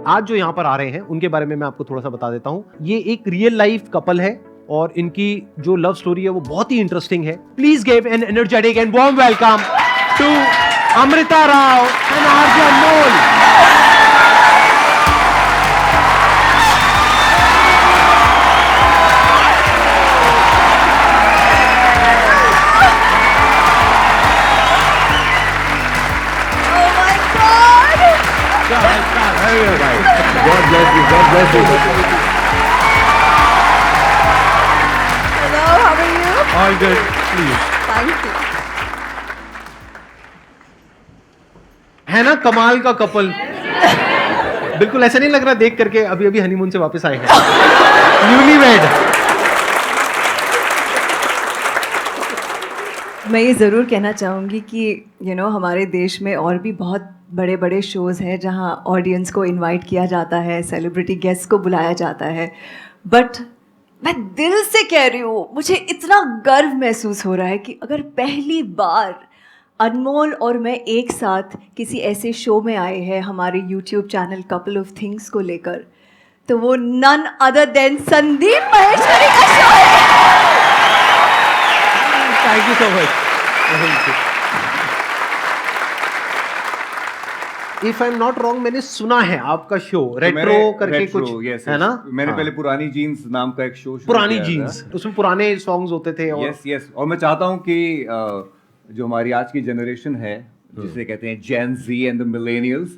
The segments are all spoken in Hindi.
आज जो यहाँ पर आ रहे हैं उनके बारे में मैं आपको थोड़ा सा बता देता हूँ। ये एक रियल लाइफ कपल है और इनकी जो लव स्टोरी है वो बहुत ही इंटरेस्टिंग है। Please give an energetic and warm welcome to Amrita Rao and RJ Anmol. God bless you. God bless you. Hello, how are you? All good, please. Thank you. है ना कमाल का कपल। बिल्कुल ऐसा नहीं लग रहा देख करके अभी अभी हनीमून से वापस आए हैं, न्यूलीवेड। मैं ये ज़रूर कहना चाहूँगी कि हमारे देश में और भी बहुत बड़े बड़े शोज़ हैं जहाँ ऑडियंस को इनवाइट किया जाता है, सेलिब्रिटी गेस्ट को बुलाया जाता है, बट मैं दिल से कह रही हूँ, मुझे इतना गर्व महसूस हो रहा है कि अगर पहली बार अनमोल और मैं एक साथ किसी ऐसे शो में आए हैं हमारे YouTube channel couple of things को लेकर, तो वो none other than Sandeep Maheshwari का शो है। Thank you so much. If I am not wrong, मैंने सुना है आपका शो रेट्रो करके कुछ yes, है ना? मैंने हाँ। पहले पुरानी जीन्स नाम का एक शो पुरानी जीन्स, उसमें पुराने सॉन्ग्स होते थे और यस और मैं चाहता हूँ कि जो हमारी आज की जनरेशन है जिसे कहते हैं जेन ज़ी एंड द मिलेनियल्स,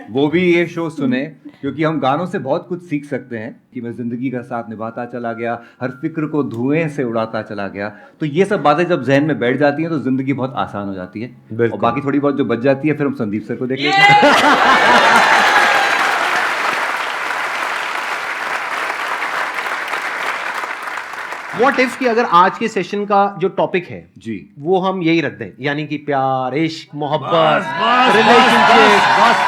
वो भी ये शो सुने, क्योंकि हम गानों से बहुत कुछ सीख सकते हैं कि मैं जिंदगी का साथ निभाता चला गया, हर फिक्र को धुएं से उड़ाता चला गया। तो ये सब बातें जब जहन में बैठ जाती हैं तो जिंदगी बहुत आसान हो जाती है, और बाकी थोड़ी बहुत जो बच जाती है फिर हम संदीप सर को देख लेते हैं। व्हाट इफ कि अगर आज के सेशन का जो टॉपिक है जी वो हम यही रख दें, यानी कि प्यार, इश्क, मोहब्बत, रिलेशनशिप,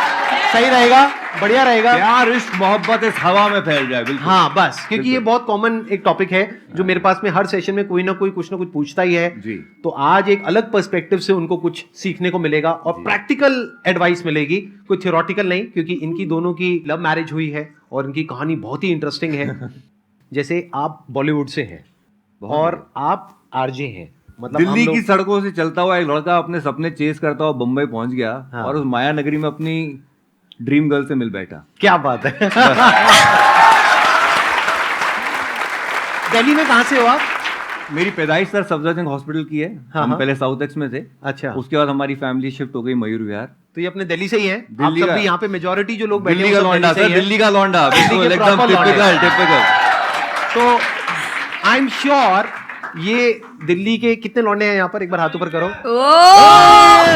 सही रहेगा, बढ़िया रहेगा। प्यार, इश्क, मोहब्बत इस हवा में फैल जाए। बिल्कुल हाँ बस, क्योंकि ये बहुत कॉमन एक टॉपिक है जो मेरे पास में हर सेशन में कोई ना कोई कुछ ना कुछ पूछता ही है जी। तो आज एक अलग पर्सपेक्टिव से उनको कुछ सीखने को मिलेगा और प्रैक्टिकल एडवाइस मिलेगी, कोई थियोरटिकल नहीं, क्योंकि इनकी दोनों की लव मैरिज हुई है और इनकी कहानी बहुत ही इंटरेस्टिंग है। जैसे आप बॉलीवुड से हैं और आप आरजे हैं, मतलब दिल्ली की सड़कों से चलता हुआ एक लड़का अपने सपने चेस करता हुआ बम्बई पहुंच गया। हाँ। और उस माया नगरी में अपनी ड्रीम गर्ल से मिल बैठा। क्या बात है। दिल्ली में कहाँ से हो आप? मेरी पैदाइश सर सफदरजंग हॉस्पिटल की है। हाँ, हम हाँ। पहले साउथ एक्स में थे। अच्छा, उसके बाद हमारी फैमिली शिफ्ट हो गई मयूर विहार। तो ये अपने दिल्ली से ही हैं? आप दिल्ली सब का- भी यहाँ पे मेजॉरिटी जो लोग बैठे दिल्ली हैं का वो सब लौंडा दिल्ली से सर, ही हैं? दिल्ली का लौंडा, दिल्ली के बिल्कुल एकदम proper लौंडे। टिपिकल। तो आई एम श्योर ये दिल्ली के कितने लौंडे हैं यहाँ पर, एक बार हाथ ऊपर करो।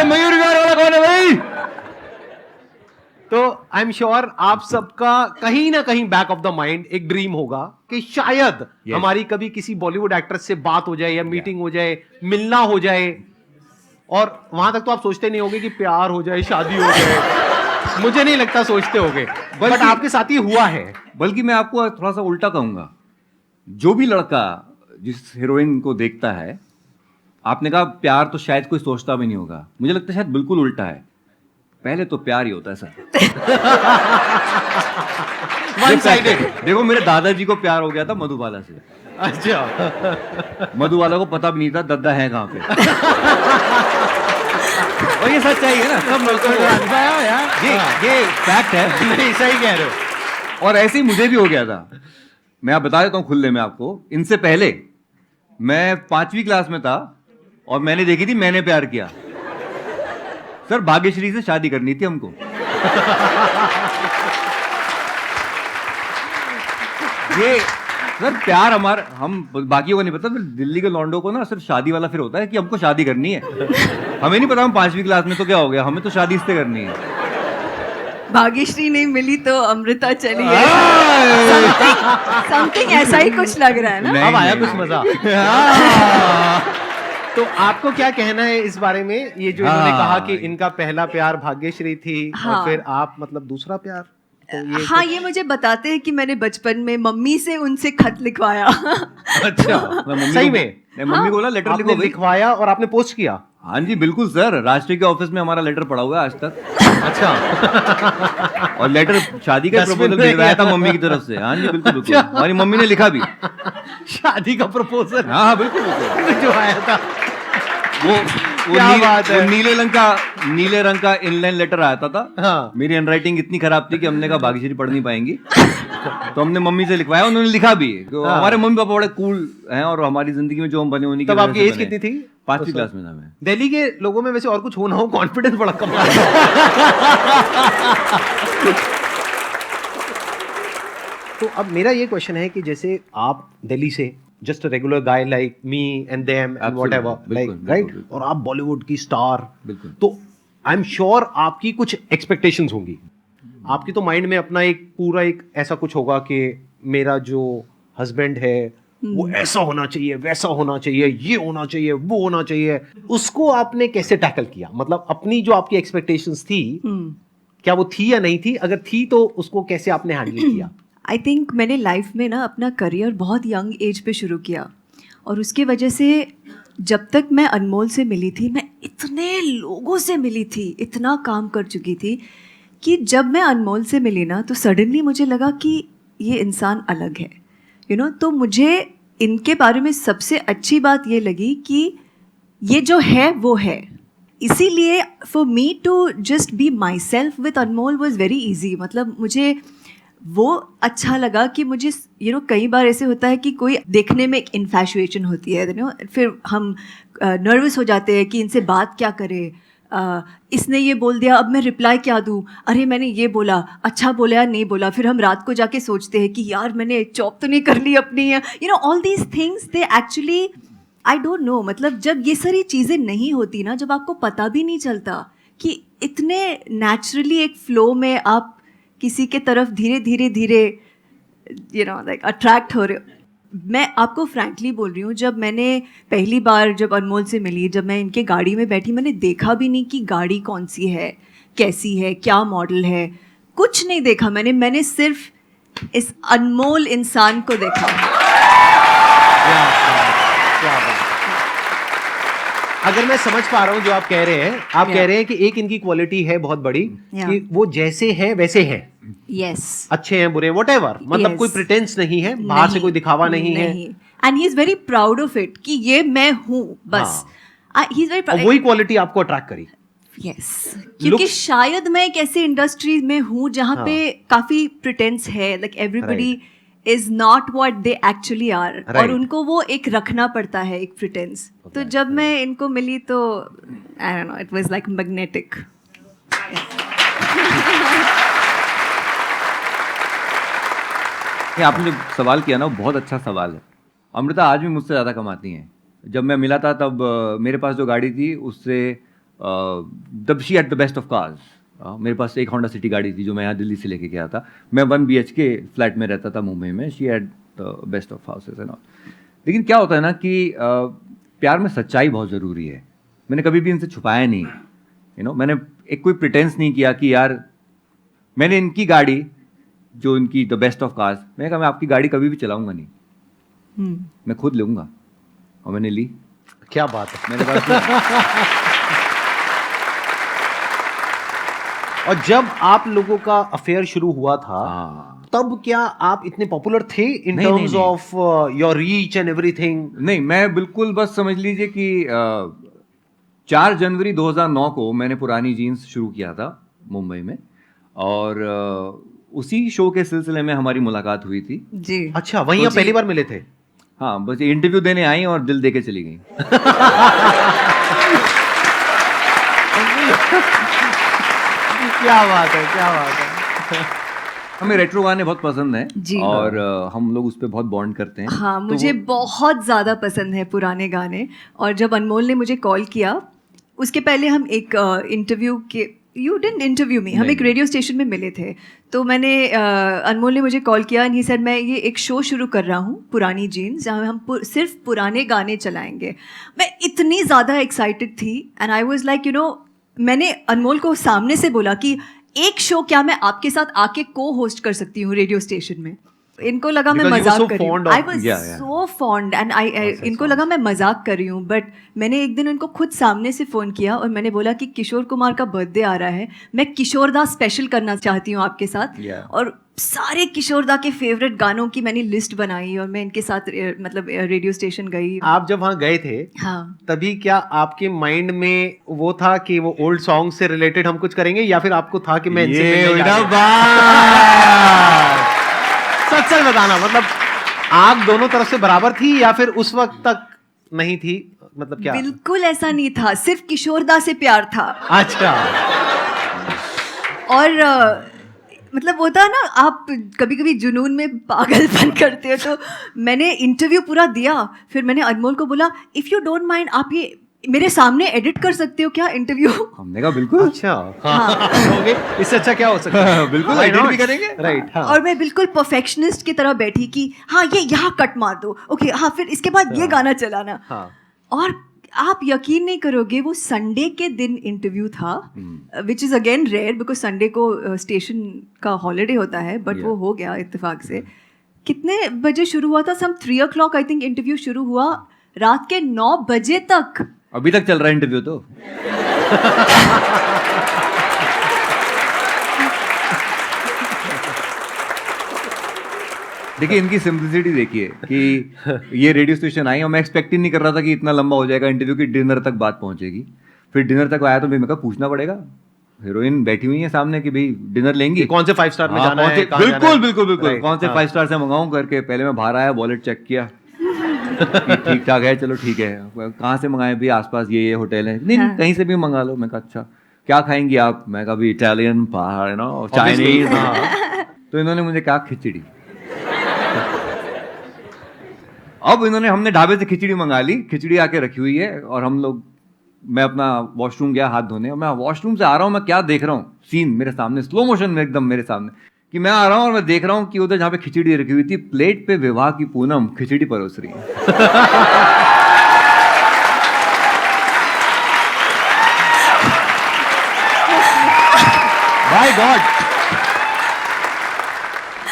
मयूर विहार वाला कौन है भाई? तो आई एम श्योर आप सबका कहीं ना कहीं बैक ऑफ द माइंड एक ड्रीम होगा कि शायद हमारी कभी किसी बॉलीवुड एक्ट्रेस से बात हो जाए या मीटिंग हो जाए, मिलना हो जाए, और वहां तक तो आप सोचते नहीं होगे कि प्यार हो जाए, शादी हो जाए। मुझे नहीं लगता सोचते होगे, बट आपके साथ ही हुआ है। बल्कि मैं आपको थोड़ा सा उल्टा कहूंगा, जो भी लड़का जिस हीरोइन को देखता है, आपने कहा प्यार तो शायद कोई सोचता भी नहीं होगा, मुझे लगता है शायद बिल्कुल उल्टा है। पहले तो प्यार ही होता है सर। One sided. देखो मेरे दादाजी को प्यार हो गया था मधुबाला से। अच्छा। मधुबाला को पता भी नहीं था दद्दा है कहाँ पे। और ये सच्चाई है ना, सब लड़कों को ये फैक्ट है। नहीं, सही कह रहे हो। और ऐसे ही मुझे भी हो गया था। मैं आप बता देता हूँ खुले में आपको, इनसे पहले मैं 5वीं क्लास में था और मैंने देखी थी मैंने प्यार किया। सर भाग्यश्री से शादी करनी थी हमको। ये सर प्यार हमारा, हम बाकियों को नहीं पता, दिल्ली के लौंडों को ना सिर्फ शादी वाला फिर होता है कि हमको शादी करनी है। हमें नहीं पता हम 5वीं क्लास में तो क्या हो गया, हमें तो शादी इससे करनी है। भाग्यश्री नहीं मिली तो अमृता चली है। समथिंग ऐसा ही कुछ लग रहा है ना। नहीं, अब आया नहीं, कुछ मजा। तो आपको क्या कहना है इस बारे में, ये जो इन्होंने कहा कि इनका पहला प्यार भाग्यश्री थी हाँ। और फिर आप मतलब दूसरा प्यार, तो ये हाँ, ये मुझे बताते हैं कि मैंने बचपन में मम्मी से उनसे खत लिखवाया। अच्छा, मैं मम्मी सही को- में मैं मम्मी को बोला लेटर आपने लिखो भाई। लिखवाया और आपने पोस्ट किया? हाँ जी बिल्कुल सर, राष्ट्रीय के ऑफिस में हमारा लेटर पड़ा हुआ है आज तक। अच्छा। और लेटर शादी का Dustbin प्रपोजल में भिजवाया था गया। मम्मी की तरफ से। हाँ जी बिल्कुल बिल्कुल, हमारी मम्मी ने लिखा भी। शादी का प्रपोजल हाँ हाँ बिल्कुल बिल्कुल। जो आया था। वो क्या बात है। वो नीले रंग का इनलाइन लेटर आया था। हाँ। मेरी हैंडराइटिंग इतनी खराब थी कि हमने कहा भाग्यश्री पढ़ नहीं पाएंगी, तो हमने मम्मी से लिखवाया, उन्होंने लिखा भी। तो हाँ। हमारे मम्मी पापा बड़े कूल हैं और हमारी जिंदगी में जो हम बने उन्हीं की तब वजह आपकी से एज बने। कितनी थी? 5वीं क्लास में था मैं। दिल्ली के लोगों में वैसे और कुछ हो ना हो, कॉन्फिडेंस बड़ा कम है। तो अब मेरा ये क्वेश्चन है कि जैसे आप दिल्ली से just regular guy like me and them and whatever, like right, और आप बॉलीवुड की स्टार, बिल्कुल। तो आई एम श्योर आपकी कुछ एक्सपेक्टेशंस होंगी। आपकी तो माइंड में अपना एक पूरा एक ऐसा कुछ होगा कि मेरा जो हस्बैंड है वो ऐसा होना चाहिए, वैसा होना चाहिए, ये होना चाहिए, वो होना चाहिए। उसको आपने कैसे टैकल किया? मतलब अपनी जो आपकी एक्सपेक्टेशंस थी, क्या वो थी या नहीं थी? अगर थी तो उसको कैसे आपने हैंडल किया? आई थिंक मैंने लाइफ में ना अपना करियर बहुत यंग एज पे शुरू किया, और उसकी वजह से जब तक मैं अनमोल से मिली थी, मैं इतने लोगों से मिली थी, इतना काम कर चुकी थी कि जब मैं अनमोल से मिली ना, तो सडनली मुझे लगा कि ये इंसान अलग है, यू नो। तो मुझे इनके बारे में सबसे अच्छी बात ये लगी कि ये जो है वो है। इसीलिए for me to just be myself with Anmol was very easy. मतलब मुझे वो अच्छा लगा कि मुझे कई बार ऐसे होता है कि कोई देखने में एक इन्फैचुएशन होती है, फिर हम नर्वस हो जाते हैं कि इनसे बात क्या करें, इसने ये बोल दिया, अब मैं रिप्लाई क्या दूँ, अरे मैंने ये बोला, अच्छा बोला या नहीं बोला। फिर हम रात को जाके सोचते हैं कि यार मैंने जॉब तो नहीं कर ली अपनी, all these things they actually I don't know. मतलब जब ये सारी चीज़ें नहीं होती ना, जब आपको पता भी नहीं चलता कि इतने नेचुरली एक फ्लो में आप किसी के तरफ धीरे लाइक अट्रैक्ट हो रहे हो। मैं आपको फ्रैंकली बोल रही हूँ, जब मैंने पहली बार जब अनमोल से मिली, जब मैं इनके गाड़ी में बैठी, मैंने देखा भी नहीं कि गाड़ी कौन सी है, कैसी है, क्या मॉडल है, कुछ नहीं देखा मैंने सिर्फ इस अनमोल इंसान को देखा। क्या बात है। अगर मैं समझ पा रहा हूँ जो आप कह रहे हैं, आप कह रहे हैं कि एक इनकी क्वालिटी है बहुत बड़ी कि वो जैसे हैं वैसे हैं, यस, अच्छे हैं, बुरे, व्हाटएवर, मतलब Yes. कोई प्रिटेंस नहीं है, बाहर से कोई दिखावा नहीं है, and he is very proud of it कि ये मैं हूँ बस। ही इज वेरी और वही क्वालिटी आपको अट्रैक्ट करी। यस, क्योंकि शायद मैं एक ऐसे इंडस्ट्री में हूँ जहाँ पे काफी प्रिटेंस है, like everybody is not what they actually are, और उनको वो एक रखना पड़ता है, एक प्रिटेंस। तो जब मैं इनको मिली तो I don't know, it was like magnetic. ये आपने जो सवाल किया ना, वो बहुत अच्छा सवाल है। अमृता आज भी मुझसे ज़्यादा कमाती हैं। जब मैं मिला था तब मेरे पास जो गाड़ी थी उससे तब she at the best of cars. मेरे पास एक होंडा सिटी गाड़ी थी जो मैं यहाँ दिल्ली से लेके गया था। मैं 1 BHK फ्लैट में रहता था मुंबई में। She at the best of houses and all. लेकिन क्या होता है ना कि प्यार में सच्चाई बहुत ज़रूरी है। मैंने कभी भी इनसे छुपाया नहीं, मैंने एक कोई प्रिटेंस नहीं किया कि यार मैंने इनकी गाड़ी जो इनकी द बेस्ट ऑफ कार्स, मैंने कहा मैं आपकी गाड़ी कभी भी चलाऊंगा नहीं, मैं खुद लूंगा, और मैंने ली। क्या बात है। मेरे पास और जब आप लोगों का अफेयर शुरू हुआ था, तब क्या आप इतने पॉपुलर थे in terms of your reach and everything? नहीं, मैं बिल्कुल, बस समझ लीजिए कि 4 जनवरी 2009 को मैंने पुरानी जीन्स शुरू किया था मुंबई में, और उसी शो के सिलसिले में हमारी मुलाकात हुई थी जी। अच्छा, वहीं आप पहली बार मिले थे? हाँ, बस इंटरव्यू देने आई और दिल दे के चली गई। क्या बात है, क्या बात है। हमें रेट्रो गाने बहुत पसंद हैं जी। और हम लोग उस पर बहुत बॉन्ड करते हैं। हाँ, मुझे बहुत ज़्यादा पसंद है पुराने गाने। और जब अनमोल ने मुझे कॉल किया, उसके पहले हम एक इंटरव्यू के, यू डिडंट इंटरव्यू मी, हम एक रेडियो स्टेशन में मिले थे। तो मैंने अनमोल ने मुझे कॉल किया एंड ही सेड मैं ये एक शो शुरू कर रहा हूँ पुरानी जीन्स, जहाँ हम सिर्फ पुराने गाने चलाएंगे। मैं इतनी ज़्यादा एक्साइटेड थी एंड आई वाज लाइक मैंने अनमोल को सामने से बोला कि एक शो क्या मैं आपके साथ आके को होस्ट कर सकती हूँ रेडियो स्टेशन में? इनको लगा मैं Because you were मजाक so कर रही हूँ. fond of- I was Yeah, yeah. so fond and इनको लगा मैं मजाक कर रही हूँ, बट मैंने एक दिन उनको खुद सामने से फ़ोन किया और मैंने बोला कि किशोर कुमार का बर्थडे आ रहा है, मैं किशोरदा स्पेशल करना चाहती हूँ आपके साथ. Yeah. और सारे किशोरदा के फेवरेट गानों की मैंने लिस्ट बनाई और मैं इनके साथ मतलब रेडियो स्टेशन गई. आप जब वहाँ गए थे हाँ. तभी क्या आपके माइंड में वो था कि वो ओल्ड सॉन्ग से रिलेटेड हम कुछ करेंगे, या फिर आपको था कि मैं इनसे ये मिलने जा ना रही हूँ? बात। सच सच बताना, मतलब आग दोनों तरफ से बराबर थी या फिर उस वक्त तक नहीं थी, मतलब क्या? बिल्कुल ऐसा नहीं था, सिर्फ किशोरदा से प्यार था. अच्छा. और मतलब होता है ना, आप कभी कभी जुनून में पागलपन करते हो. तो मैंने इंटरव्यू पूरा दिया, फिर मैंने अनमोल को बोला इफ़ यू डोंट माइंड आप ये मेरे सामने एडिट कर सकते हो क्या इंटरव्यू. हमने कहा बिल्कुल. अच्छा. हाँ. ओके, इससे अच्छा क्या हो सकता है? बिल्कुल, Why edit not? भी करेंगे. राइट. हाँ. और मैं बिल्कुल परफेक्शनिस्ट की तरह बैठी कि हाँ ये यहाँ कट मार दो, ओके हाँ फिर इसके बाद ये गाना चलाना. हाँ. और आप यकीन नहीं करोगे, वो संडे के दिन इंटरव्यू था, which is again rare because Sunday को स्टेशन का हॉलीडे होता है, बट वो हो गया इत्तेफाक से. कितने बजे शुरू हुआ था? सम 3 o'clock आई थिंक इंटरव्यू शुरू हुआ, रात के 9 बजे तक. अभी तक चल रहा है इंटरव्यू तो. देखिए इनकी सिंपलिसिटी देखिए कि ये रेडियो स्टेशन आई और मैं एक्सपेक्ट ही नहीं कर रहा था कि इतना लंबा हो जाएगा इंटरव्यू की डिनर तक बात पहुंचेगी. फिर डिनर तक आया तो मैं कहा पूछना पड़ेगा, हीरोइन बैठी हुई है सामने कि भाई डिनर लेंगी, कौन से 5 स्टार में हाँ, जाना कौन है? से- कहाँ जाना बिल्कुल है? बिल्कुल बिल्कुल Right, कौन से हाँ. 5 स्टार से मंगाऊं करके पहले मैं बाहर आया, वॉलेट चेक किया कि ठीक ठाक है, चलो ठीक है. कहाँ से मंगाए भी? आसपास ये होटल है. नहीं हाँ. कहीं से भी मंगा लो. मैं कहा अच्छा क्या खाएंगी आप? मैं कहा भी इटालियन, बाहर ना Obviously, चाइनीज. हाँ. तो इन्होंने मुझे कहा खिचड़ी. अब इन्होंने हमने ढाबे से खिचड़ी मंगा ली, खिचड़ी आके रखी हुई है और हम लोग, मैं अपना वॉशरूम गया हाथ धोने और मैं वॉशरूम से आ रहा हूँ, मैं क्या देख रहा हूँ सीन मेरे सामने स्लो मोशन में एकदम मेरे सामने कि मैं आ रहा हूँ और मैं देख रहा हूँ कि उधर जहाँ पे खिचड़ी रखी हुई थी प्लेट पे विवाह की पूनम खिचड़ी परोस रही है. By god.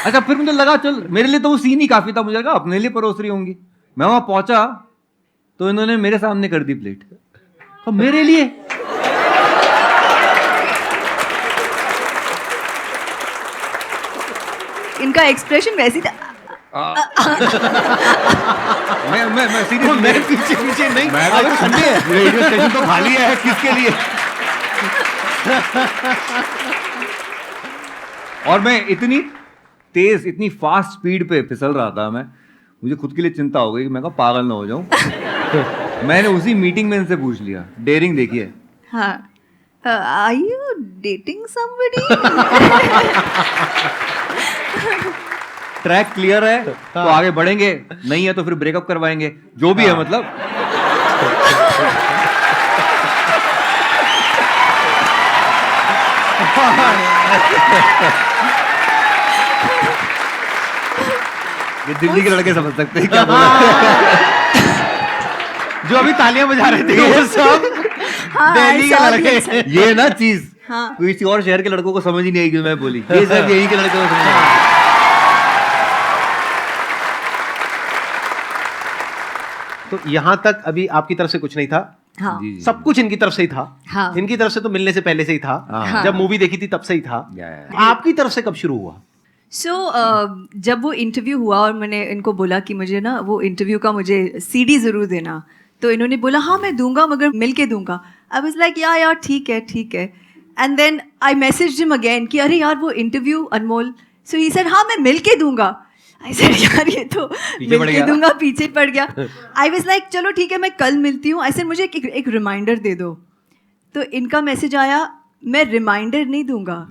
अच्छा फिर मुझे लगा चल मेरे लिए तो वो सीन ही काफी था, मुझे लगा अपने लिए परोस रही होंगी. मैं वहां पहुंचा तो इन्होंने मेरे सामने कर दी प्लेट, तो मेरे लिए. इनका एक्सप्रेशन वैसी था. मैं सीरियस मैं पीछे पीछे नहीं. मैं तो संडे है, रेडियो स्टेशन तो खाली है, किसके लिए. और मैं इतनी तेज इतनी फास्ट स्पीड पे फिसल रहा था, मैं मुझे खुद के लिए चिंता हो गई कि मैं कहा पागल ना हो जाऊं. मैंने उसी मीटिंग में इनसे पूछ लिया, डेयरिंग देखिए. हाँ. Are you dating somebody? Track clear है तो आगे बढ़ेंगे, नहीं है तो फिर ब्रेकअप करवाएंगे, जो भी है मतलब. ये दिल्ली के लड़के समझ सकते हैं क्या बोला. जो अभी तालियां बजा रहे थे वो सब हाँ, दिल्ली के I saw लड़के. this. ये ना चीज हाँ. किसी और शहर के लड़कों को समझ ही नहीं आई जो मैं बोली, ये सब यहीं के लड़कों को समझ आई. तो यहाँ तक अभी आपकी तरफ से कुछ नहीं था, हाँ. जी, जी. सब कुछ इनकी तरफ से ही था. हाँ. इनकी तरफ से तो मिलने से पहले से ही था, हाँ. जब मूवी देखी थी तब से ही था. Yeah. आपकी तरफ से कब शुरू हुआ? सो जब वो इंटरव्यू हुआ और मैंने इनको बोला कि मुझे ना वो इंटरव्यू का मुझे सीडी ज़रूर देना, तो इन्होंने बोला हाँ मैं दूंगा मगर मिल के दूंगा. आई वाज लाइक यार ठीक है ठीक है. And then I messaged him again कि अरे यार वो interview Anmol. So he said हाँ मैं मिल के दूंगा. आई सेड यार ये तो पीछे पड़ मिल के गया. दूंगा, पीछे पड़ गया. आई वाज लाइक चलो ठीक है मैं कल मिलती हूँ. आई सेड मुझे एक रिमाइंडर दे दो. तो इनका मैसेज आया मैं रिमाइंडर नहीं दूंगा.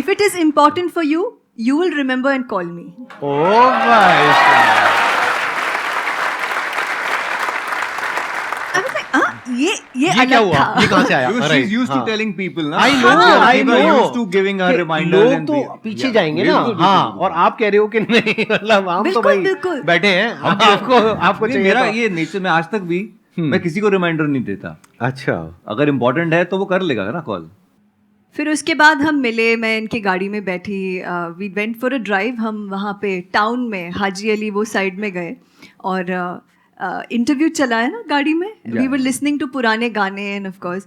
If it is important for you, you will remember and call me. ओ भाई. I was like, हाँ ये ये क्या अलग हुआ? था. ये कहाँ से आया? Because Right, she's used to हाँ. telling people ना. I know, Yeah, I people are know. used to giving her कि reminders लोग and तो people- पीछे Yeah, जाएंगे ना. बिल्कुल, हाँ. बिल्कुल, और आप कह रहे हो कि नहीं, मतलब हम तो बिल्कुल, भाई बिल्कुल. बैठे हैं, आपको नहीं, चाहिए मेरा तो. ये नेचर में आज तक भी मैं किसी को रिमाइंडर नहीं देता, अच्छा, अगर इम्पोर्टेंट है तो वो कर लेगा ना कॉल। फिर उसके बाद हम मिले, मैं इनकी गाड़ी में बैठी, we went for a drive, हम वहाँ पे टाउन में हाजी अली वो साइड में गए और इंटरव्यू चला है ना गाड़ी में, वी वर लिसनिंग टू पुराने गाने एंड ऑफ कोर्स।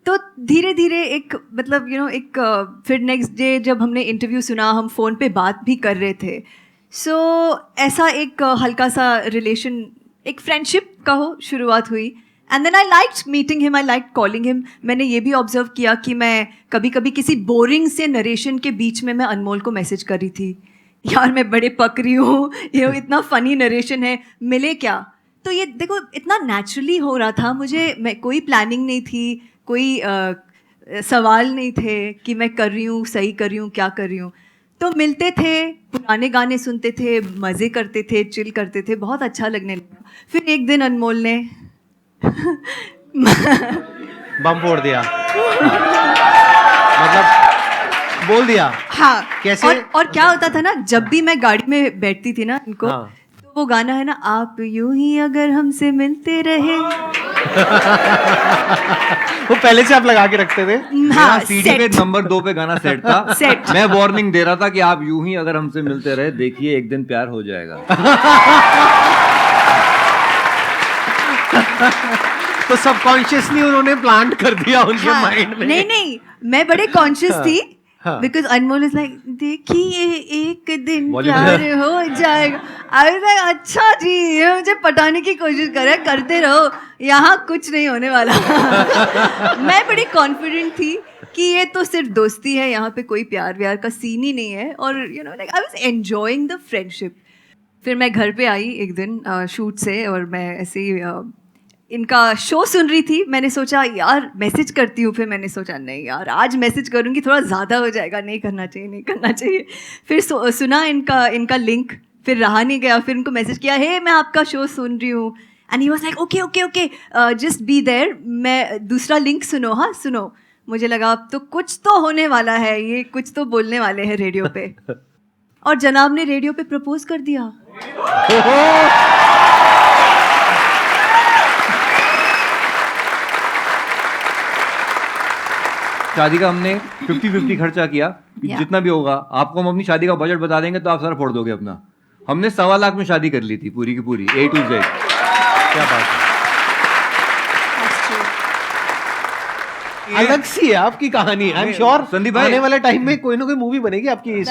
तो धीरे धीरे एक मतलब एक फिर नेक्स्ट डे जब हमने इंटरव्यू सुना, हम फ़ोन पे बात भी कर रहे थे। सो ऐसा एक हल्का सा रिलेशन, एक फ्रेंडशिप कहो, शुरुआत हुई। And then I liked meeting him, I liked calling him. मैंने ये भी ऑब्जर्व किया कि मैं कभी कभी किसी बोरिंग से नरेशन के बीच में मैं अनमोल को मैसेज कर रही थी, यार मैं बड़े पक रही हूँ, ये इतना फ़नी नरेशन है, मिले क्या। तो ये देखो इतना नेचुरली हो रहा था, मैं कोई प्लानिंग नहीं थी, कोई सवाल नहीं थे कि मैं कर रही हूँ, सही कर रही हूँ, क्या कर रही हूँ। तो मिलते थे, पुराने गाने सुनते थे, मज़े करते थे, चिल करते थे, बहुत अच्छा लगने लगा। फिर एक दिन अनमोल ने बम फोड़ दिया, मतलब बोल दिया। हाँ, कैसे? और क्या होता था ना, जब भी मैं गाड़ी में बैठती थी ना इनको, हाँ। तो वो गाना है ना, आप यूं ही अगर हमसे मिलते रहे। वो पहले से आप लगा के रखते थे? हाँ, सीडी पे नंबर 2 पे गाना सेट था। सेट। मैं वार्निंग दे रहा था कि आप यूं ही अगर हमसे मिलते रहे, देखिए एक दिन प्यार हो जाएगा। तो सबकॉन्शियसली उन्होंने प्लांट कर दिया उनके हाँ, माइंड में। नहीं, मैं बड़े कॉन्शियस थी, हाँ। बिकॉज अनमोल इज लाइक, देखिए एक दिन Bollywood। प्यार हो जाएगा। आई वाज लाइक, अच्छा जी, ये मुझे पटाने की कोशिश करे, करते रहो, यहाँ कुछ नहीं होने वाला। मैं बड़ी कॉन्फिडेंट थी कि ये तो सिर्फ दोस्ती है, यहाँ पे कोई प्यार व्यार का सीन ही नहीं है, और like I was enjoying the friendship. फिर मैं घर पे आई एक दिन शूट से, और मैं ऐसे ही इनका शो सुन रही थी। मैंने सोचा यार मैसेज करती हूँ, फिर मैंने सोचा नहीं यार आज मैसेज करूँगी थोड़ा ज़्यादा हो जाएगा, नहीं करना चाहिए। फिर सुना इनका लिंक, फिर रहा नहीं गया, फिर उनको मैसेज किया, हे मैं आपका शो सुन रही हूँ, and he was like okay just be there, मैं दूसरा लिंक सुनो, हाँ सुनो। मुझे लगा अब तो कुछ तो होने वाला है, ये कुछ तो बोलने वाले हैं रेडियो पे। और जनाब ने रेडियो पे प्रपोज कर दिया। शादी का हमने 50-50 खर्चा किया, Yeah. जितना भी होगा आपको हम अपनी शादी का बजट बता देंगे तो आप सारा फोड़ दोगे अपना। हमने 1.25 लाख में शादी कर ली थी, पूरी की पूरी A to Z। क्या बात है, अलग सी है आपकी कहानी। आई एम श्योर संदीप भाई, आने वाले टाइम में कोई ना कोई मूवी बनेगी आपकी इस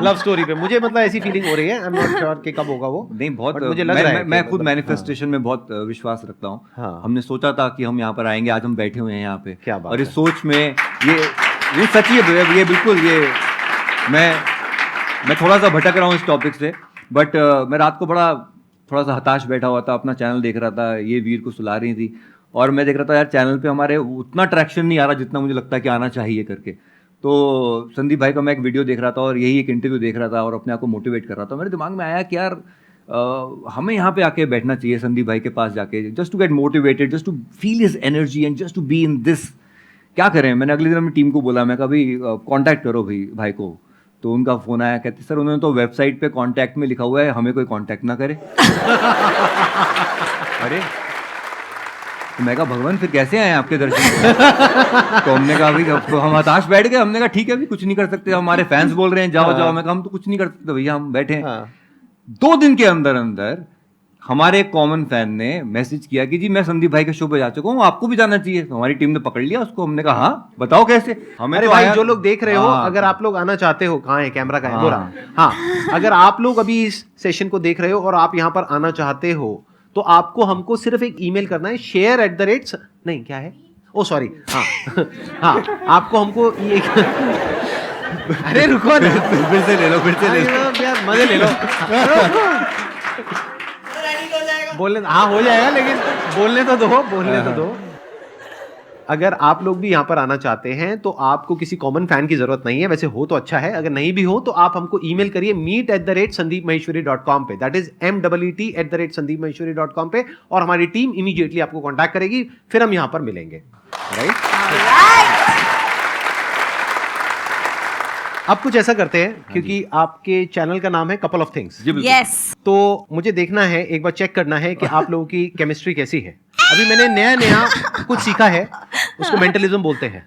लव स्टोरी पे। मुझे मतलब ऐसी फीलिंग हो रही है, आई एम नॉट श्योर कि कब होगा वो। नहीं बहुत, But मुझे लग रहा है मैं कि खुद मतलब- मैनिफेस्टेशन में बहुत विश्वास रखता हूँ। हाँ। हमने सोचा था कि हम यहाँ पर आएंगे, आज हम बैठे हुए हैं यहाँ पे। क्या बात और इस है। सोच में ये सच्ची है, ये बिल्कुल, ये मैं थोड़ा सा भटक रहा हूँ इस टॉपिक से, बट मैं रात को थोड़ा सा हताश बैठा हुआ था, अपना चैनल देख रहा था, ये वीर को सुला रही थी, और मैं देख रहा था यार चैनल पे हमारे उतना ट्रैक्शन नहीं आ रहा जितना मुझे लगता है कि आना चाहिए करके। तो संदीप भाई का मैं एक वीडियो देख रहा था और यही एक इंटरव्यू देख रहा था और अपने आप को मोटिवेट कर रहा था। मेरे दिमाग में आया कि यार हमें यहाँ पे आके बैठना चाहिए संदीप भाई के पास जाके, just to get motivated, just to feel his energy and just to be in this. क्या करें, मैंने अगले दिन अपनी टीम को बोला, मैं कभी कांटेक्ट करो भाई को। तो उनका फ़ोन आया, कहते सर उन्होंने तो वेबसाइट पे कांटेक्ट में लिखा हुआ है, हमें कोई कांटेक्ट ना करे। अरे तो मैं कहा भगवान फिर कैसे आए आपके दर्शन? तो हमने कहा भाई अब तो हम हताश बैठ गए, हमने कहा ठीक है अभी कुछ नहीं कर सकते, हमारे फैंस बोल रहे हैं जाओ जाओ। मैं कहा हम तो कुछ नहीं कर सकते भैया, हम बैठे हैं। 2 दिन के अंदर अंदर हमारे एक कॉमन फैन ने मैसेज किया कि जी मैं संदीप भाई के शो पे जा चुका हूँ, आपको भी जाना चाहिए। तो हमारी टीम ने पकड़ लिया उसको, हमने कहा हाँ बताओ कैसे। हमें अरे तो भाई आया- जो लोग देख रहे हो, हाँ। अगर आप लोग आना चाहते हो, कहाँ है कैमरा, कहाँ है हाँ। बोला, हाँ अगर आप लोग अभी इस सेशन को देख रहे हो और आप यहाँ पर आना चाहते हो, तो आपको हमको सिर्फ एक ईमेल करना है, share@ नहीं क्या है, ओ सॉरी, हाँ हाँ आपको हमको ये अरे रुको ना, फिर से ले लो यार मजे ले लो। बोलने हाँ हो जाएगा, लेकिन बोलने तो दो। अगर आप लोग भी यहाँ पर आना चाहते हैं तो आपको किसी कॉमन फैन की जरूरत नहीं है, वैसे हो तो अच्छा है, अगर नहीं भी हो तो आप हमको ईमेल करिए meet@sandeepmaheshwari.com पे, दैट इज meet@sandeepmaheshwari.com पे, और हमारी टीम इमीडिएटली आपको कांटेक्ट करेगी, फिर हम यहाँ पर मिलेंगे, राइट? अब कुछ ऐसा करते हैं, क्योंकि आपके चैनल का नाम है कपल ऑफ थिंग्स, यस तो मुझे देखना है, एक बार चेक करना है कि आप लोगों की केमिस्ट्री कैसी है। अभी मैंने नया नया कुछ सीखा है, उसको मेंटलिज्म बोलते हैं।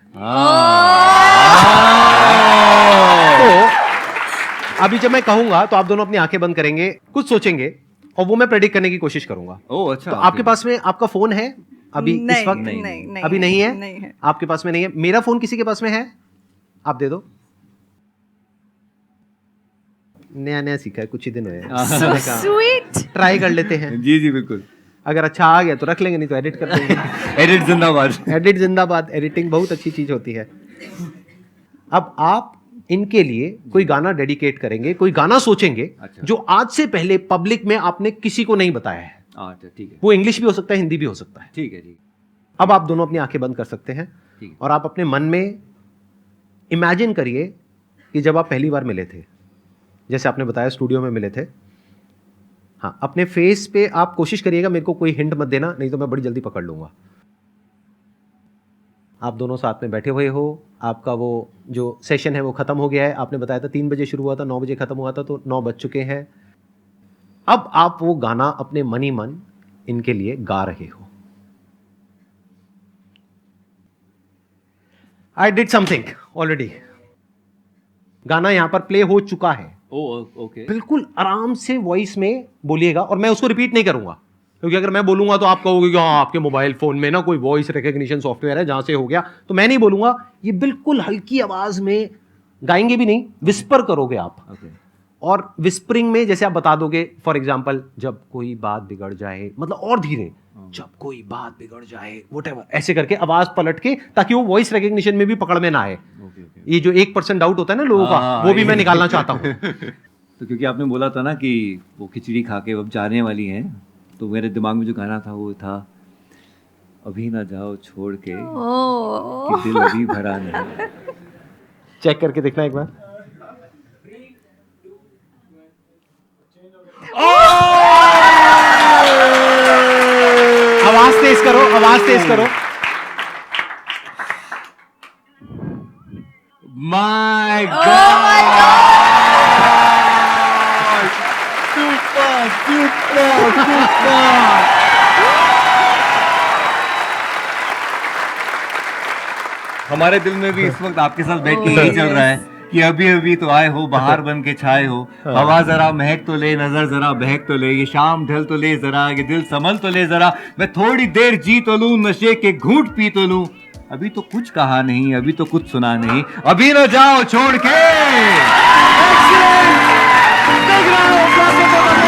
तो अभी जब मैं कहूंगा तो आप दोनों अपनी आंखें बंद करेंगे, कुछ सोचेंगे और वो मैं प्रेडिक्ट करने की कोशिश करूंगा। ओह अच्छा। तो आपके पास में आपका फोन है अभी इस वक्त? नहीं, अभी नहीं है? नहीं है। आपके पास में नहीं है। मेरा फोन किसी के पास में है? आप दे दो। नया नया सीखा है, कुछ ही दिन हुए हैं। स्वीट ट्राई कर लेते हैं, जी जी बिल्कुल। अगर अच्छा आ गया तो रख लेंगे, नहीं तो एडिट कर देंगे। एडिट जिंदाबाद। एडिट जिंदाबाद। एडिटिंग बहुत अच्छी चीज होती है। अब आप इनके लिए कोई गाना डेडिकेट करेंगे, कोई गाना सोचेंगे अच्छा। जो आज से पहले पब्लिक में आपने किसी को नहीं बताया है। अच्छा ठीक है वो इंग्लिश भी हो सकता है, हिंदी भी हो सकता है। ठीक है ठीक अब आप दोनों अपनी आंखें बंद कर सकते हैं ठीक है। और आप अपने मन में इमेजिन करिए कि जब आप पहली बार मिले थे, जैसे आपने बताया स्टूडियो में मिले थे। हाँ, अपने फेस पे आप कोशिश करिएगा, मेरे को कोई हिंट मत देना, नहीं तो मैं बड़ी जल्दी पकड़ लूंगा। आप दोनों साथ में बैठे हुए हो, आपका वो जो सेशन है वो खत्म हो गया है। आपने बताया था 3 बजे शुरू हुआ था, 9 बजे खत्म हुआ था, तो 9 बज चुके हैं। अब आप वो गाना अपने मन ही मन इनके लिए गा रहे हो। I did something already. गाना यहां पर प्ले हो चुका है। Oh okay. बिल्कुल आराम से वॉइस में बोलिएगा और मैं उसको रिपीट नहीं करूंगा, क्योंकि अगर मैं बोलूंगा तो आप कहोगे कि हाँ आपके मोबाइल फोन में ना कोई वॉइस रिकॉग्निशन सॉफ्टवेयर है जहां से हो गया, तो मैं नहीं बोलूंगा। ये बिल्कुल हल्की आवाज में गाएंगे भी नहीं, विस्पर करोगे आप। ओके। और विस्परिंग में जैसे आप बता दोगे, फॉर एग्जाम्पल, जब कोई बात बिगड़ जाए, मतलब और धीरे, जब कोई बात बिगड़ जाए, व्हाटएवर, ऐसे करके आवाज पलट के, ताकि वो वॉइस रिकॉग्निशन में भी पकड़ में ना आए। Okay okay. ये जो 1% डाउट होता है ना लोगों का, हाँ, वो भी ये- मैं निकालना चाहता हूँ। तो क्योंकि आपने बोला था ना कि वो खिचड़ी खा के अब जाने वाली हैं, तो मेरे दिमाग में जो गाना था वो था अभी ना जाओ छोड़ के कि दिल अभी भरा नहीं। चेक करके देखना एक बार। आवाज तेज करो, आवाज तेज करो। My God, super super super. हमारे दिल में भी इस वक्त आपके साथ बैठ के यही चल रहा है कि अभी अभी तो आए हो, बाहर बन के छाए हो, हवा जरा महक तो ले, नजर जरा बहक तो ले, ये शाम ढल तो ले जरा, ये दिल संभल तो ले जरा, मैं थोड़ी देर जी तो लूं, नशे के घूंट पी तो लूं, अभी तो कुछ कहा नहीं, अभी तो कुछ सुना नहीं, अभी न जाओ छोड़ के। Excellent! देख रहे हो,